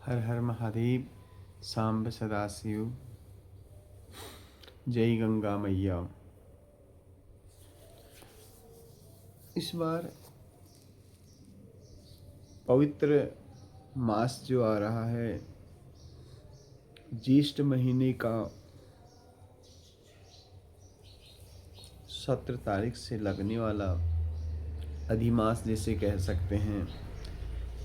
हर हर महादेव। सांब सदाशिव। जय गंगा मैया। इस बार पवित्र मास जो आ रहा है, ज्येष्ठ महीने का 17 तारीख से लगने वाला अधिमास जिसे कह सकते हैं,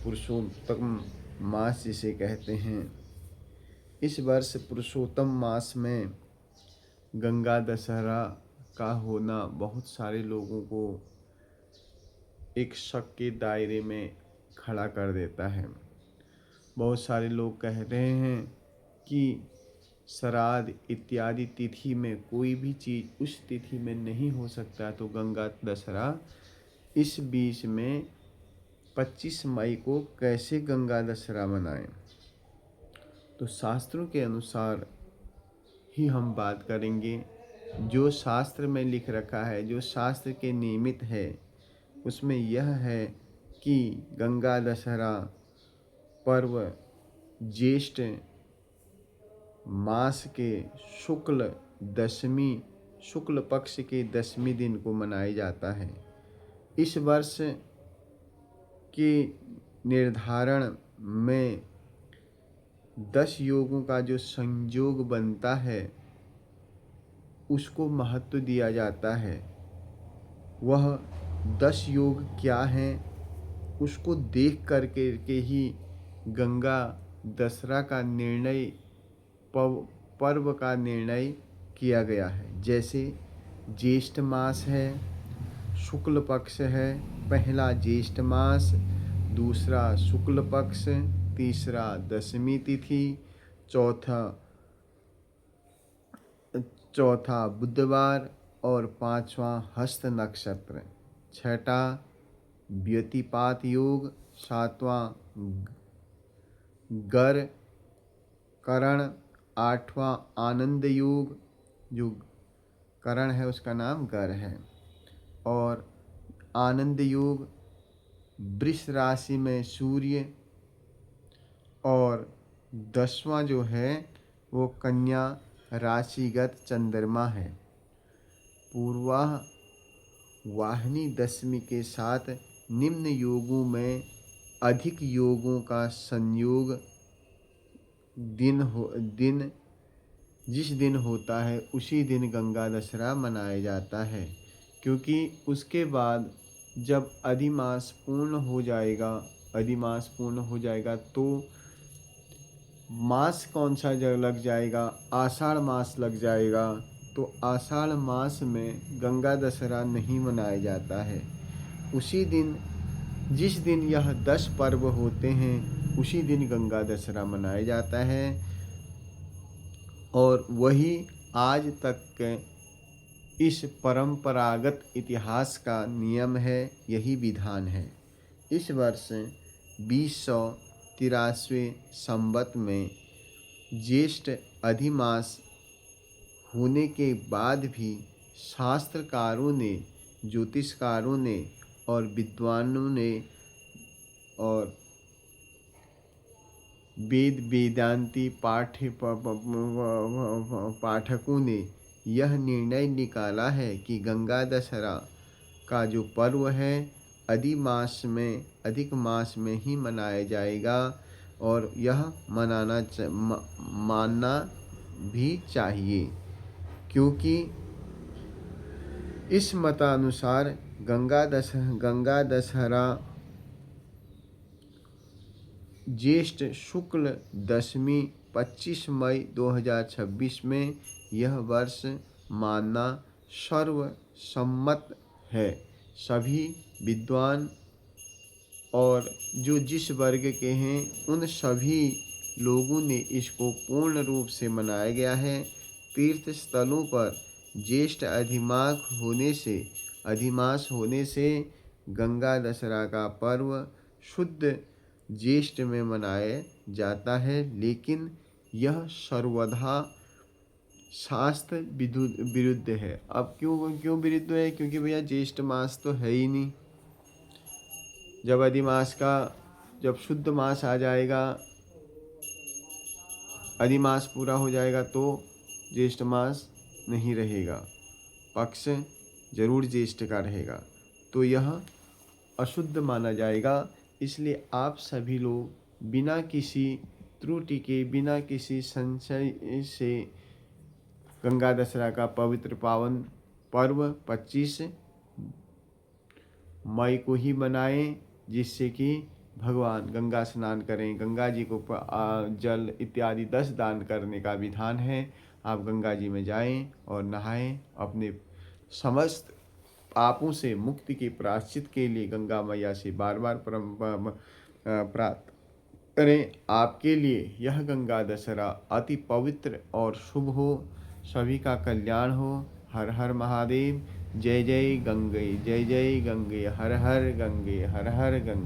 पुरुषोत्तम मास जिसे कहते हैं। इस वर्ष पुरुषोत्तम मास में गंगा दशहरा का होना बहुत सारे लोगों को एक शक के दायरे में खड़ा कर देता है। बहुत सारे लोग कह रहे हैं कि श्राद्ध इत्यादि तिथि में कोई भी चीज़ उस तिथि में नहीं हो सकता, तो गंगा दशहरा इस बीच में 25 मई को कैसे गंगा दशहरा मनाएं। तो शास्त्रों के अनुसार ही हम बात करेंगे। जो शास्त्र में लिख रखा है, जो शास्त्र के नियमित है, उसमें यह है कि गंगा दशहरा पर्व ज्येष्ठ मास के शुक्ल पक्ष के 10वें दिन को मनाया जाता है। इस वर्ष के निर्धारण में 10 योगों का जो संयोग बनता है उसको महत्व दिया जाता है। वह 10 योग क्या हैं उसको देख करके ही गंगा दशहरा का निर्णय, पर्व का निर्णय किया गया है। जैसे ज्येष्ठ मास है, शुक्ल पक्ष है, पहला ज्येष्ठ मास, दूसरा शुक्ल पक्ष, तीसरा 10वीं तिथि, चौथा बुधवार और पांचवा हस्त नक्षत्र, छठा व्यतिपात योग, सातवां गर करण, आठवां आनंद योग, जो करण है उसका नाम गर है, और आनंद योग वृष राशि में सूर्य, और 10वां जो है वो कन्या राशिगत चंद्रमा है। पूर्वाह वाहिनी 10वीं के साथ निम्न योगों में अधिक योगों का संयोग दिन जिस दिन होता है उसी दिन गंगा दशहरा मनाया जाता है। क्योंकि उसके बाद जब अधिमास पूर्ण हो जाएगा तो मास कौन सा लग जाएगा, आषाढ़ मास लग जाएगा। तो आषाढ़ मास में गंगा दशहरा नहीं मनाया जाता है। उसी दिन, जिस दिन यह 10 पर्व होते हैं, उसी दिन गंगा दशहरा मनाया जाता है। और वही आज तक इस परंपरागत इतिहास का नियम है, यही विधान है। इस वर्ष 2083 संवत में ज्येष्ठ अधिमास होने के बाद भी शास्त्रकारों ने, ज्योतिषकारों ने और विद्वानों ने और वेदांती पाठकों ने यह निर्णय निकाला है कि गंगा दशहरा का जो पर्व है अधिक मास में ही मनाया जाएगा, और यह मानना भी चाहिए। क्योंकि इस मतानुसार गंगा दशहरा ज्येष्ठ शुक्ल 10वीं 25 मई 2026 में यह वर्ष मानना सर्वसम्मत है। सभी विद्वान और जो जिस वर्ग के हैं उन सभी लोगों ने इसको पूर्ण रूप से मनाया गया है। तीर्थ स्थलों पर ज्येष्ठ अधिमास होने से गंगा दशहरा का पर्व शुद्ध ज्येष्ठ में मनाया जाता है, लेकिन यह सर्वथा शास्त्र विरुद्ध है। अब क्यों विरुद्ध है? क्योंकि भैया ज्येष्ठ मास तो है ही नहीं। जब शुद्ध मास आ जाएगा अधिमास पूरा हो जाएगा तो ज्येष्ठ मास नहीं रहेगा, पक्ष जरूर ज्येष्ठ का रहेगा, तो यह अशुद्ध माना जाएगा। इसलिए आप सभी लोग बिना किसी त्रुटि के, बिना किसी संशय से गंगा दशहरा का पवित्र पावन पर्व 25 मई को ही मनाएं, जिससे कि भगवान गंगा स्नान करें। गंगा जी को जल इत्यादि 10 दान करने का विधान है। आप गंगा जी में जाएं और नहाएं, अपने समस्त पापों से मुक्ति के प्रायश्चित के लिए गंगा मैया से बार बार प्रार्थना करें। आपके लिए यह गंगा दशहरा अति पवित्र और शुभ हो, सभी का कल्याण हो। हर हर महादेव। जय जय गंगे, जय जय गंगे, हर हर गंगे, हर हर गंगे।